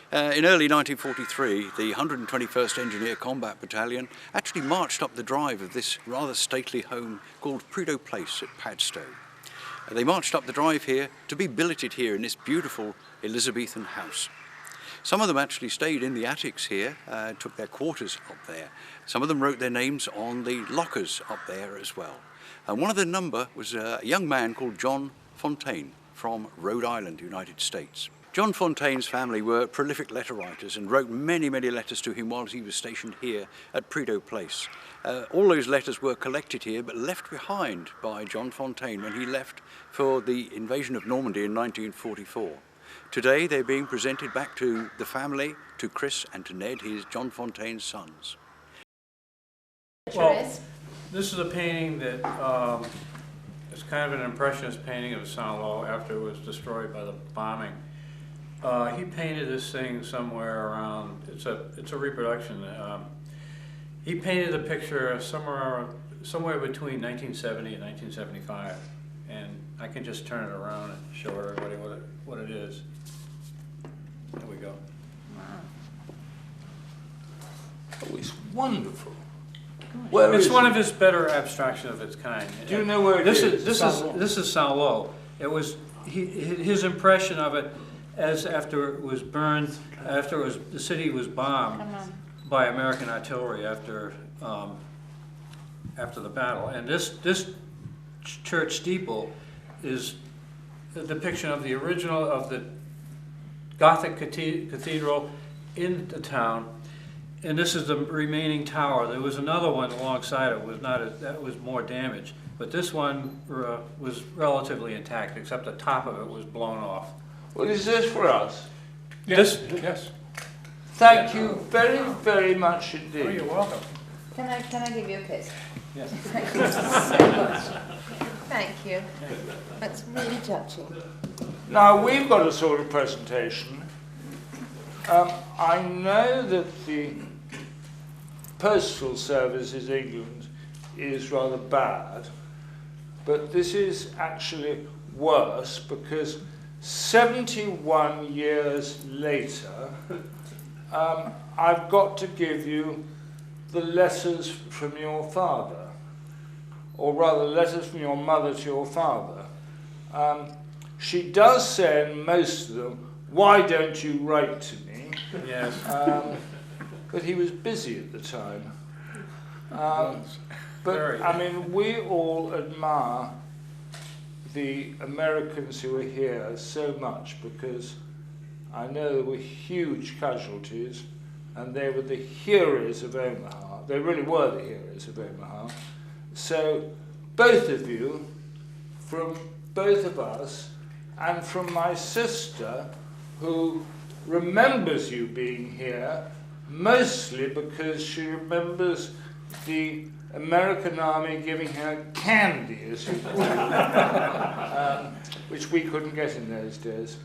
In early 1943, the 121st Engineer Combat Battalion actually marched up the drive of this rather stately home called Prideaux Place at Padstow. They marched up the drive here to be billeted here in this beautiful Elizabethan house. Some of them actually stayed in the attics here, took their quarters up there. Some of them wrote their names on the lockers up there as well. And one of the number was a young man called John Fontaine from Rhode Island, United States. John Fontaine's family were prolific letter writers and wrote many, many letters to him while he was stationed here at Prideaux Place. All those letters were collected here but left behind by John Fontaine when he left for the invasion of Normandy in 1944. Today they're being presented back to the family, to Chris and to Ned, his John Fontaine's sons. Well, this is a painting that is kind of an impressionist painting of Saint-Lô after it was destroyed by the bombing. He painted this thing somewhere around, it's a reproduction. He painted the picture somewhere between 1970 and 1975. And I can just turn it around and show everybody what it is. There we go. Wow. Oh, it's wonderful. It's one of his better abstraction of its kind. Do you know where it is? This is Saint-Lô. It was his impression of it as after it was burned, the city was bombed by American artillery after the battle. And this church steeple is a depiction of the original of the Gothic cathedral in the town. And this is the remaining tower. There was another one alongside it. That was more damaged. But this one was relatively intact, except the top of it was blown off. Well, is this for us? Yes. Yes. Thank you very, very much indeed. Oh, you're welcome. Can I give you a kiss? Yes. Thank you so much. Thank you. That's really touching. Now, we've got a sort of presentation. I know that the postal service in England is rather bad, but this is actually worse because 71 years later, I've got to give you the letters from your father, or rather letters from your mother to your father. She does say in most of them, "Why don't you write to me?" Yes. But he was busy at the time. But I mean, we all admire the Americans who are here so much because I know there were huge casualties and they were the heroes of Omaha. They really were the heroes of Omaha. So both of you, from both of us, and from my sister, who remembers you being here, mostly because she remembers the American Army giving her candy, as you call it, which we couldn't get in those days.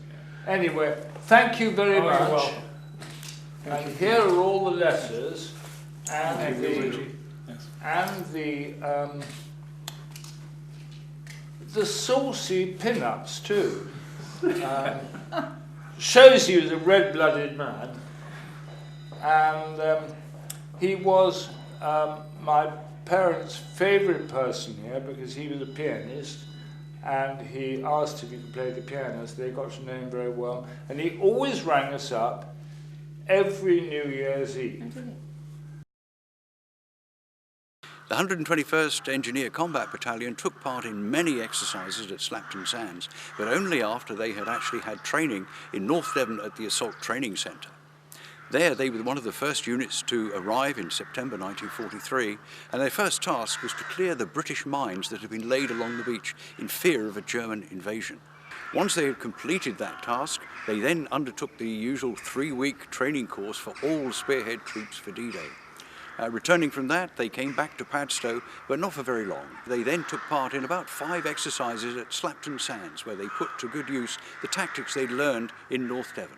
Anyway, thank you very much. You're welcome. And here are all the letters and the saucy pin-ups too. Shows he was a red-blooded man, and he was my parents' favourite person here because he was a pianist, and he asked if he could play the piano, so they got to know him very well. And he always rang us up every New Year's Eve. The 121st Engineer Combat Battalion took part in many exercises at Slapton Sands, but only after they had actually had training in North Devon at the Assault Training Centre. There they were one of the first units to arrive in September 1943, and their first task was to clear the British mines that had been laid along the beach in fear of a German invasion. Once they had completed that task, they then undertook the usual 3-week training course for all spearhead troops for D-Day. Returning from that, they came back to Padstow, but not for very long. They then took part in about 5 exercises at Slapton Sands, where they put to good use the tactics they'd learned in North Devon.